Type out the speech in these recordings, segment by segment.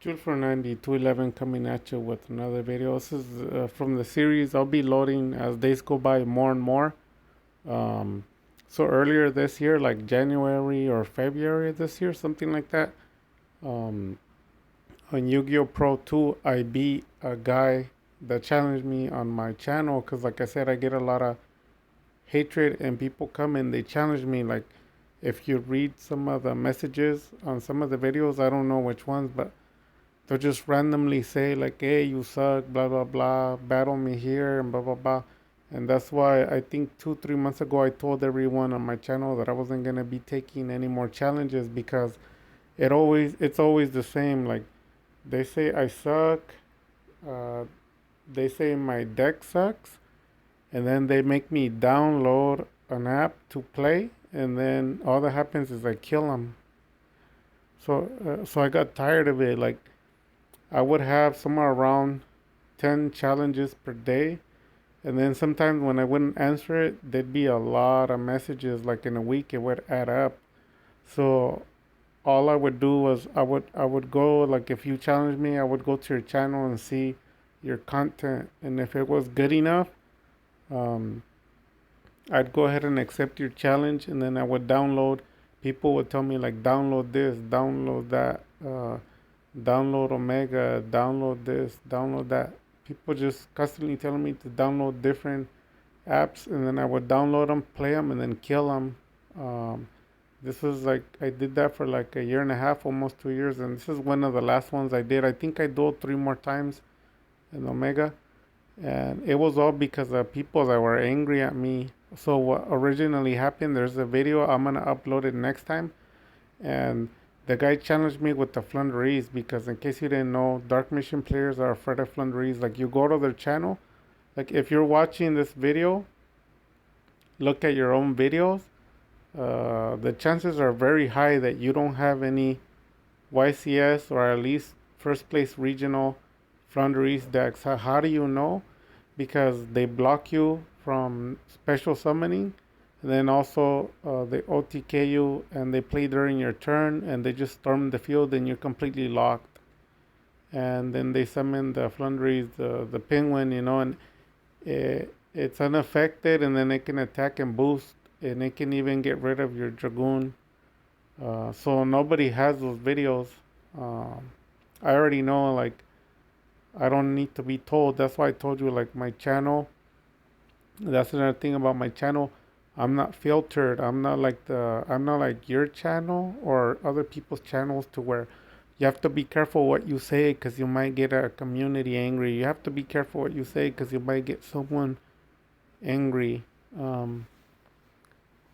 Jude for 9211 coming at you with another video. This is from the series. I'll be loading as days go by more and more. Um, so earlier this year, like January or February this year, something like that, um, on Yu-Gi-Oh! Pro 2, I beat a guy that challenged me on my channel because, like I said, I get a lot of hatred and people come and they challenge me. Like, if you read some of the messages on some of the videos, I don't know which ones, but they'll just randomly say like, "Hey, you suck," blah blah blah, battle me here, and blah blah blah. And that's why I think 2 3 months ago I told everyone on my channel that I wasn't gonna be taking any more challenges because it's always the same. Like they say I suck, uh, they say my deck sucks, and then they make me download an app to play, and then all that happens is I kill them. So I got tired of it. Like I would have somewhere around 10 challenges per day. And then sometimes when I wouldn't answer it, there'd be a lot of messages. Like in a week, it would add up. So all I would do was I would go, like if you challenge me, I would go to your channel and see your content. And if it was good enough, um, I'd go ahead and accept your challenge. And then I would download. People would tell me like download this, download that. Download Omega, download this, download that. People just constantly telling me to download different apps, and then I would download them, play them, and then kill them. Um, this was like I did that for like a year and a half, almost 2 years, and this is one of the last ones I did. I think I dueled 3 more times in Omega, and it was all because of people that were angry at me. So what originally happened? There's a video I'm gonna upload it next time, and the guy challenged me with the floowandereeze because, in case you didn't know, Dark Mission players are afraid of floowandereeze. Like, you go to their channel, like, if you're watching this video, look at your own videos. The chances are very high that you don't have any YCS or at least first place regional floowandereeze decks. How do you know? Because they block you from special summoning, and then also they OTK you and they play during your turn and they just storm the field and you're completely locked. And then they summon the floowandereeze, the penguin, and it's unaffected, and then it can attack and boost, and it can even get rid of your dragoon. So nobody has those videos. Um, I already know, like, I don't need to be told. That's why I told you, like, my channel. That's another thing about my channel. I'm not filtered. I'm not like your channel or other people's channels to where you have to be careful what you say because you might get a community angry. You have to be careful what you say because you might get someone angry. Um,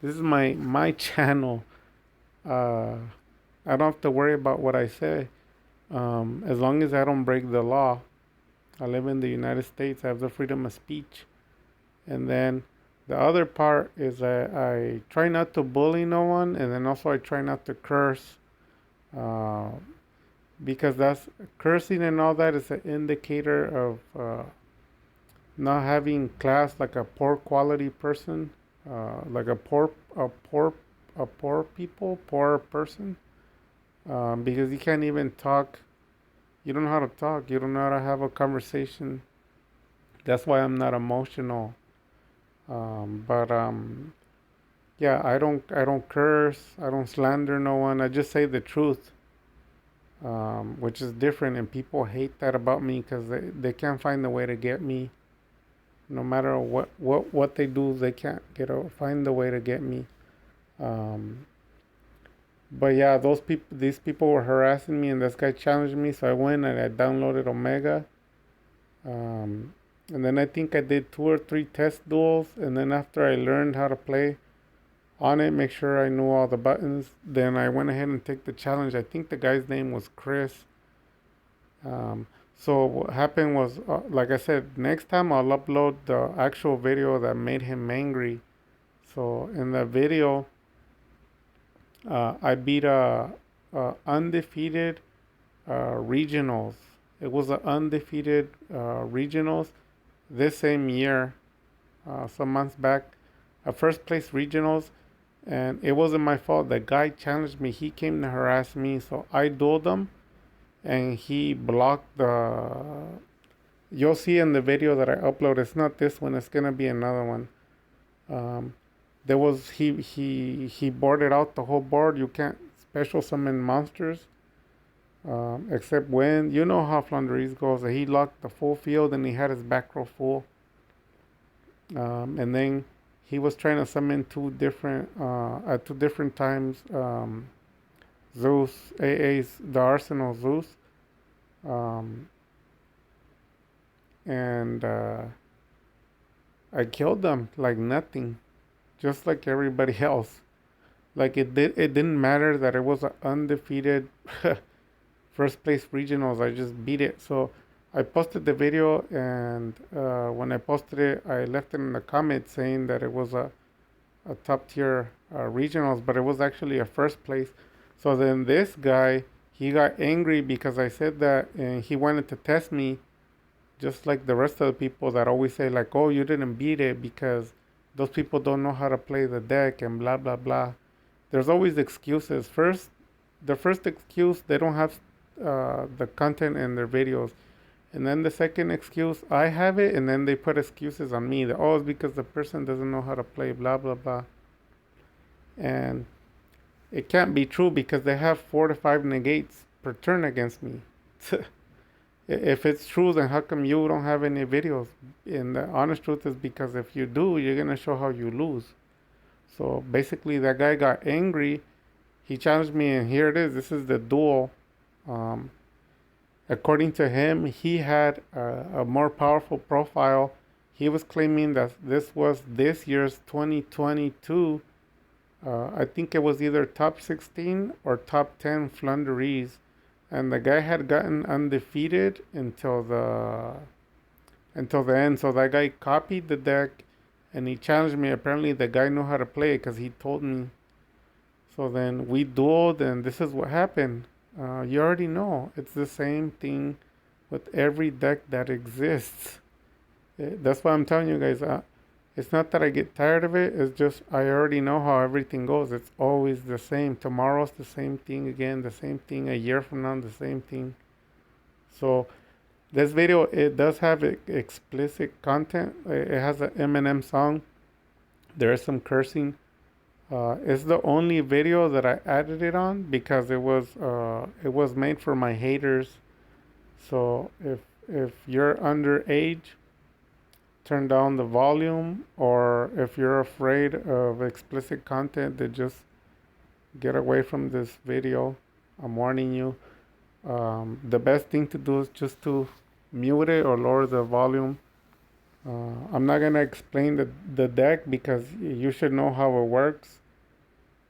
this is my channel. Uh, I don't have to worry about what I say. As long as I don't break the law. I live in the United States. I have the freedom of speech. And then the other part is I try not to bully no one, and then also I try not to curse, uh, because that's cursing and all that is an indicator of not having class, like a poor quality person, like a poor person, because you can't even talk. You don't know how to talk. You don't know how to have a conversation. That's why I'm not emotional. But yeah, I don't curse. I don't slander no one. I just say the truth, which is different, and people hate that about me because they can't find a way to get me. No matter what they do, they can't find the way to get me. Um, but yeah, these people were harassing me, and this guy challenged me, so I went and I downloaded Omega. Um, and then I think I did 2 or 3 test duels, and then after I learned how to play on it, make sure I knew all the buttons, then I went ahead and take the challenge. I think the guy's name was Chris. So what happened was, like I said, next time I'll upload the actual video that made him angry. So in that video, I beat a undefeated regionals. It was an undefeated regionals this same year, some months back, a first place regionals, and it wasn't my fault. The guy challenged me. He came to harass me, so I dueled him, and he blocked the. You'll see in the video that I upload. It's not this one. It's gonna be another one. Um, there was he boarded out the whole board. You can't special summon monsters, except when you know how floowandereeze goes. He locked the full field and he had his back row full. And then he was trying to summon at 2 different times. Zeus, AA's the Arsenal Zeus, um, and I killed them like nothing, just like everybody else. Like it didn't matter that it was an undefeated first place regionals. I just beat it. So I posted the video, and when I posted it, I left it in the comments saying that it was a top tier regionals, but it was actually a first place. So then this guy, he got angry because I said that, and he wanted to test me, just like the rest of the people that always say like, oh, you didn't beat it because those people don't know how to play the deck and blah blah blah. There's always excuses. The first excuse, they don't have the content in their videos. And then the second excuse, I have it, and then they put excuses on me. That, oh, it's because the person doesn't know how to play, blah, blah, blah. And it can't be true because they have 4 to 5 negates per turn against me. If it's true, then how come you don't have any videos? And the honest truth is because if you do, you're going to show how you lose. So basically, that guy got angry. He challenged me, and here it is. This is the duel. According to him, he had a more powerful profile. He was claiming that this was this year's 2022. I think it was either top 16 or top 10 floowandereeze. And the guy had gotten undefeated until the end. So that guy copied the deck, and he challenged me. Apparently, the guy knew how to play it because he told me. So then we dueled, and this is what happened. You already know. It's the same thing with every deck that exists. That's why I'm telling you guys. It's not that I get tired of it. It's just I already know how everything goes. It's always the same. Tomorrow's the same thing again. The same thing. A year from now, the same thing. So this video, it does have explicit content. It has an Eminem song. There is some cursing. It's the only video that I added it on because it was made for my haters. So if you're underage, turn down the volume, or if you're afraid of explicit content, then just get away from this video. I'm warning you. The best thing to do is just to mute it or lower the volume. I'm not gonna explain the deck because you should know how it works.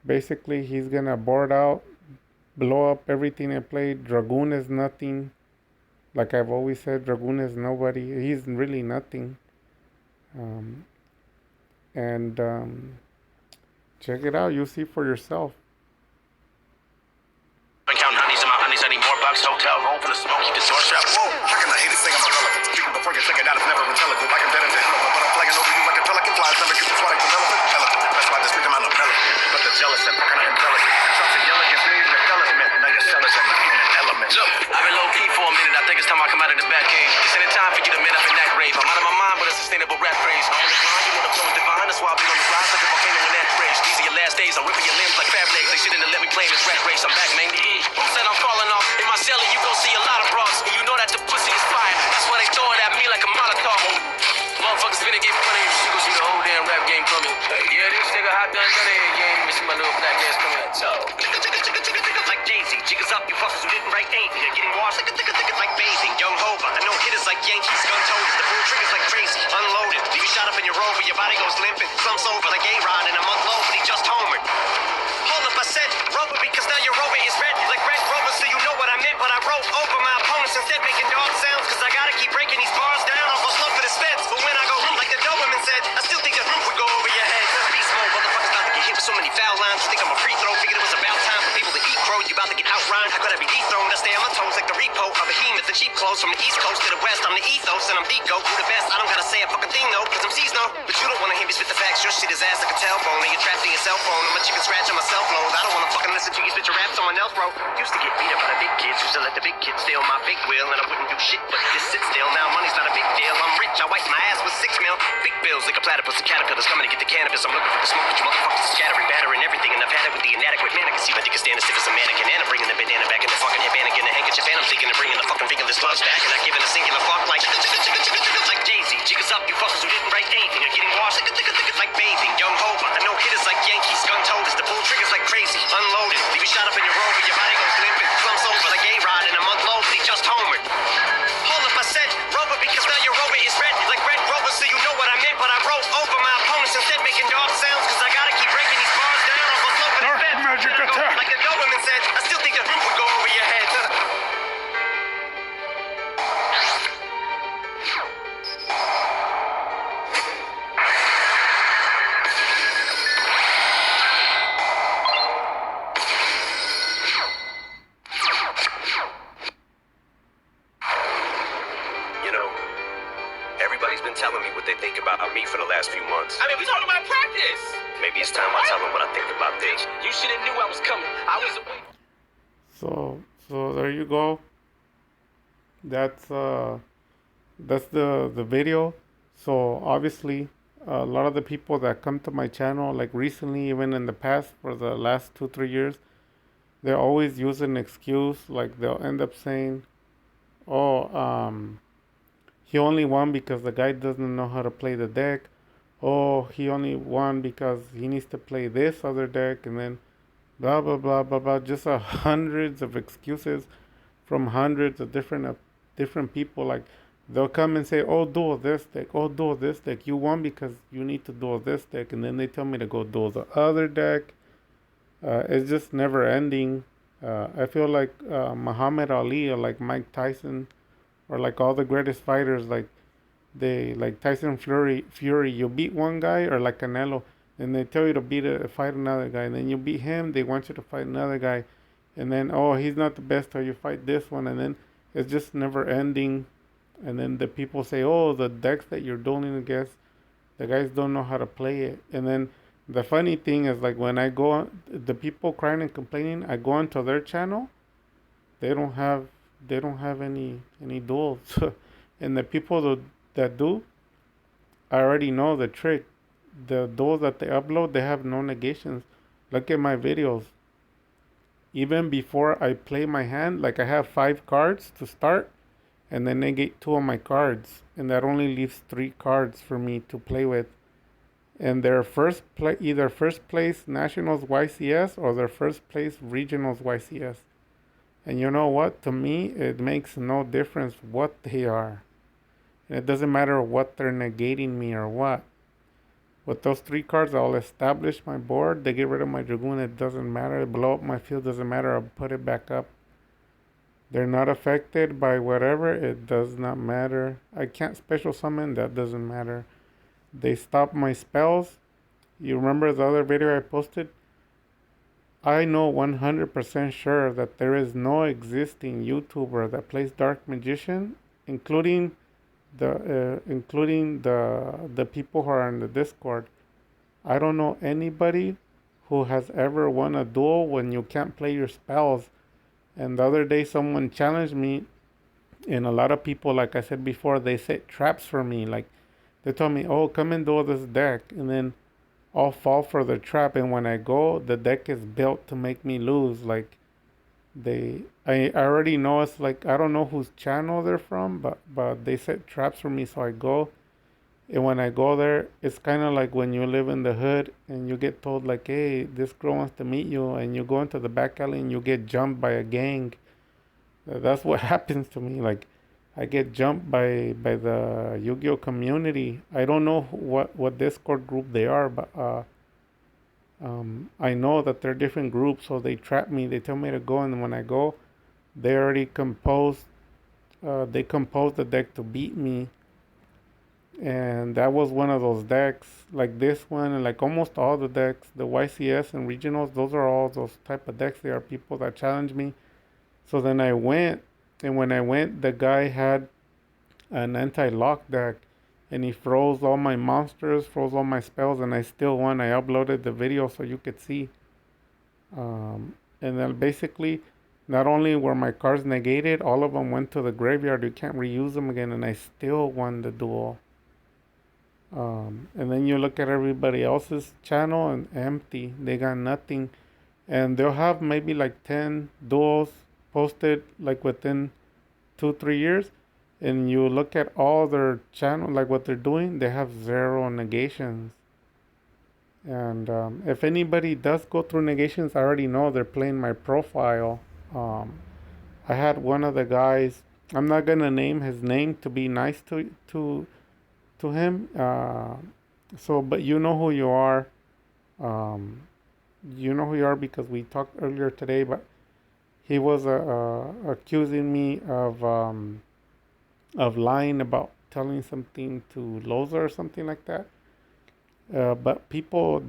Basically, he's gonna board out, blow up everything I played. Dragoon is nothing. Like I've always said, Dragoon is nobody. He's really nothing. Check it out. You'll see for yourself. I need more bucks, hotel room for the smoke, keep the door shut. Whoa, how can I hate it, saying I'm irrelevant? Speaking before you think it out, it's never intelligent. I can bet it, but I'm flying over you like a pelican. Flies never get the swatting from elephant. That's why they speak I'm irrelevant. But the jealous and kind of intelligent. Something yelling against me, the jealous man. Now you're jealous and not even an element. Look, I've been low key for a minute. I think it's time I come out of the back cave. It's any time for you to man up in that grave. I'm out of my mind, but a sustainable rap phrase. On the grind, you wanna flow with divine. That's why I'll be on the rise like a volcano in that phrase. These are your last days. I'm ripping your limbs like fab legs. They shouldn't have let me play this rat race. I'm back, man. Said I'm falling off in my celly. You gon' see a lot of bras, and you know that the pussy is fire. That's why they throw it at me like a Molotov. Motherfuckers finna get funny. You gon' see the whole damn rap game coming. Yeah, this nigga hot done done it. You ain't even see my little black ass coming. So like Jay-Z, jiggers up, you fuckers who didn't write anything. You're getting washed like bathing. Young Hova, I know hitters like Yankees, gun toes. The boom triggers like crazy, unloaded. Leave you shot up in your rover, your body goes limping. Slumps over like A-Rod in a month low, but he just homered. Hold up, I said Rover because now your Rover is red like Red Rover, so you know what I meant. But I wrote over my opponents instead, making dog sounds, cause I gotta keep breaking these bars down. I'll go slow for the speds, but when I go like the Doberman said, I still think the roof would go over your head. Beast mode, motherfuckers about to get hit with so many foul lines. You think I'm a free throw? Figured it was about time for people to eat crow. You about to get outrhymed. I gotta be dethroned. I stay on my toes like the repo of a behemoth. t-shirts and cheap clothes from the East Coast to the West. I'm the ethos and I'm the GOAT, who the best. I don't gotta say a fucking thing though, cause I'm C's no. But you don't wanna hear me spit the facts. Your shit is ass like a tailbone and you're trapped in your cell phone. I'm a chicken scratch on my cell phone. I don't wanna fucking listen to you spit your rap, someone else wrote. Used to get beat up by the big kids, used to let the big kids steal my big wheel, and I wouldn't do shit but just sit still. Now money's not a big deal. I'm rich, I wipe my ass with 6 mil. Big bills like a platypus and caterpillars coming to get the cannabis. I'm looking for the smoke, but you motherfuckers are scattering, battering everything, and I've had it with the inadequate man. I can see my dick is standing stiff as a mannequin, and I'm bringing the bandana back in the fucking headband again, the handkerchief, and I'm thinking of bringing the fucking fingerless gloves back, and I'm giving a singular fuck like Jay-Z. Jiggers up, you fuckers who didn't write anything. You're getting washed like bathing. Young Hova, I know hitters like Yankees. Gun toters, the pull triggers like crazy. Unloaded, leave you shot up in your rover. Your body goes limping. Slumps over like A-Rod in a month low, but he just homered. Hold up, I said Rover because now your Rover is red. Like Red Rover, so you know what I meant. But I wrote over my opponents instead, making dog sounds. Cause I gotta keep breaking these bars down. Or I'll slope in his bed. Magic attack. Like the Doberman said, I still think the roof would go over your head. Everybody's been telling me what they think about me for the last few months. I mean, we talking about practice. Maybe it's time I tell them what I think about this. You should have knew I was coming. I was away. So there you go. That's the video. So obviously, a lot of the people that come to my channel, like recently, even in the past, for the last 2-3 years, they're always using an excuse. Like they'll end up saying, "Oh, he only won because the guy doesn't know how to play the deck. Oh, he only won because he needs to play this other deck," and then blah blah blah blah blah. Just hundreds of excuses from hundreds of different people. Like they'll come and say, "Oh, duel this deck. Oh, duel this deck. You won because you need to duel this deck," and then they tell me to go duel the other deck. It's just never ending. I feel like Muhammad Ali or like Mike Tyson, or like all the greatest fighters, like Tyson Fury, you beat one guy, or like Canelo, and they tell you to fight another guy, and then you beat him, they want you to fight another guy, and then, oh, he's not the best, so you fight this one, and then it's just never ending. And then the people say, oh, the decks that you're dueling against, the guys don't know how to play it. And then the funny thing is, like, when I go on, the people crying and complaining, I go onto their channel, they don't have any duels. And the people that do, I already know the trick. The duels that they upload, they have no negations. Look at my videos. Even before I play my hand, like I have 5 cards to start, and then negate 2 of my cards, and that only leaves 3 cards for me to play with. And their either first place Nationals YCS or their first place Regionals YCS. And you know what? To me, it makes no difference what they are. And it doesn't matter what they're negating me or what. With those 3 cards, I'll establish my board. They get rid of my Dragoon. It doesn't matter. They blow up my field. Doesn't matter. I'll put it back up. They're not affected by whatever. It does not matter. I can't special summon. That doesn't matter. They stop my spells. You remember the other video I posted? I know 100% sure that there is no existing YouTuber that plays Dark Magician, including the people who are in the Discord. I don't know anybody who has ever won a duel when you can't play your spells. And the other day someone challenged me, and a lot of people, like I said before, they set traps for me. Like they told me, oh, come and duel this deck, and then I'll fall for the trap, and when I go, the deck is built to make me lose. Like I already know. It's like, I don't know whose channel they're from, but they set traps for me, so I go. And when I go there, it's kind of like when you live in the hood and you get told like, hey, this girl wants to meet you, and you go into the back alley and you get jumped by a gang. That's what happens to me. Like, I get jumped by the Yu-Gi-Oh community. I don't know what Discord group they are, but I know that they're different groups, so they trap me. They tell me to go, and when I go, they already composed. They composed the deck to beat me, and that was one of those decks, like this one, and like almost all the decks, the YCS and regionals. Those are all those type of decks. There are people that challenge me. So then I went, And when I went, the guy had an anti-lock deck, and he froze all my monsters, froze all my spells, and I still won. I uploaded the video so you could see. And then basically, not only were my cards negated, all of them went to the graveyard. You can't reuse them again, and I still won the duel. And then you look at everybody else's channel and empty. They got nothing. And they'll have maybe like 10 duels posted like within 2-3 years. And you look at all their channel, like what they're doing, they have 0 negations. And if anybody does go through negations, I already know they're playing my profile. I had one of the guys. I'm not gonna name his name to be nice to him. But you know who you are. You know who you are because we talked earlier today. But he was accusing me of lying about telling something to Loza or something like that. But people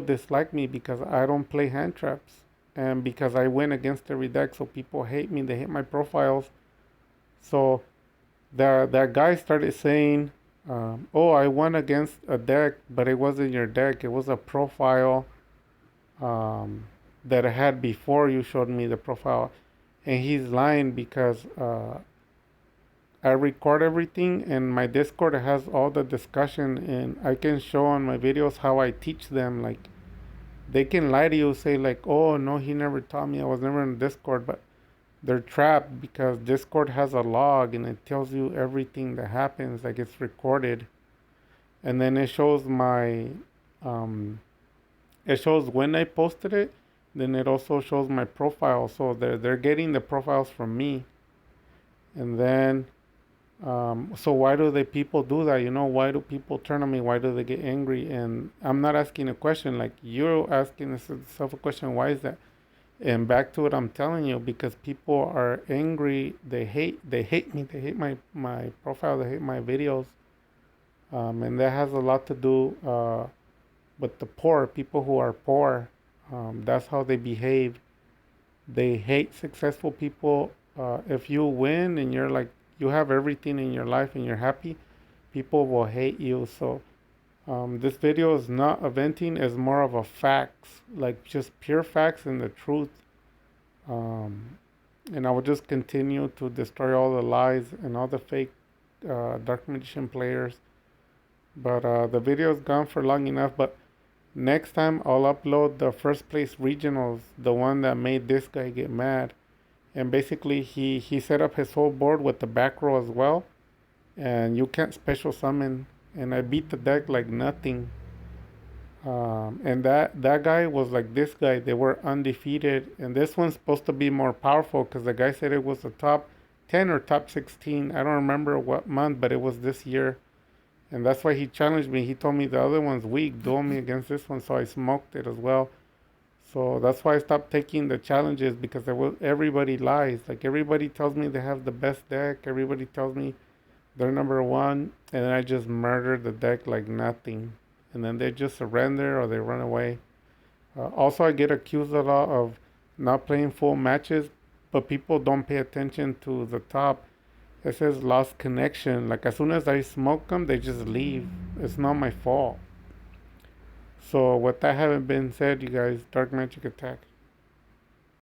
dislike me because I don't play hand traps, and because I win against every deck. So people hate me. They hate my profiles. So that guy started saying, "Oh, I won against a deck, but it wasn't your deck. It was a profile that I had before you showed me the profile." And he's lying because I record everything, and my Discord has all the discussion, and I can show on my videos how I teach them. Like, they can lie to you, say like, "Oh no, he never taught me. I was never in Discord," but they're trapped because Discord has a log and it tells you everything that happens, like it's recorded, and then it shows it shows when I posted it. Then it also shows my profile, so they're getting the profiles from me, and then. So why do the people do that? Why do people turn on me? Why do they get angry? And I'm not asking a question, like you're asking yourself a question. Why is that? And back to what I'm telling you, because people are angry. They hate me. They hate my profile. They hate my videos. And that has a lot to do with the poor, people who are poor. That's how they behave. They hate successful people. If you win and you're like, you have everything in your life and you're happy, people will hate you. So this video is not a venting, it's more of a facts, like just pure facts and the truth. And I will just continue to destroy all the lies and all the fake dark magician players. But the video's gone for long enough. But next time I'll upload the first place regionals, the one that made this guy get mad. And basically, he set up his whole board with the back row as well. And you can't special summon. And I beat the deck like nothing. And that guy was like this guy. They were undefeated. And this one's supposed to be more powerful because the guy said it was the top 10 or top 16. I don't remember what month, but it was this year. And that's why he challenged me. He told me the other one's weak. Duel me against this one. So I smoked it as well. So that's why I stopped taking the challenges, because everybody lies. Like everybody tells me they have the best deck. Everybody tells me they're number one. And then I just murder the deck like nothing. And then they just surrender or they run away. Also, I get accused a lot of not playing full matches, but people don't pay attention to the top. It says lost connection. Like as soon as I smoke them, they just leave. It's not my fault. So with that having been said, you guys, Dark Magic Attack.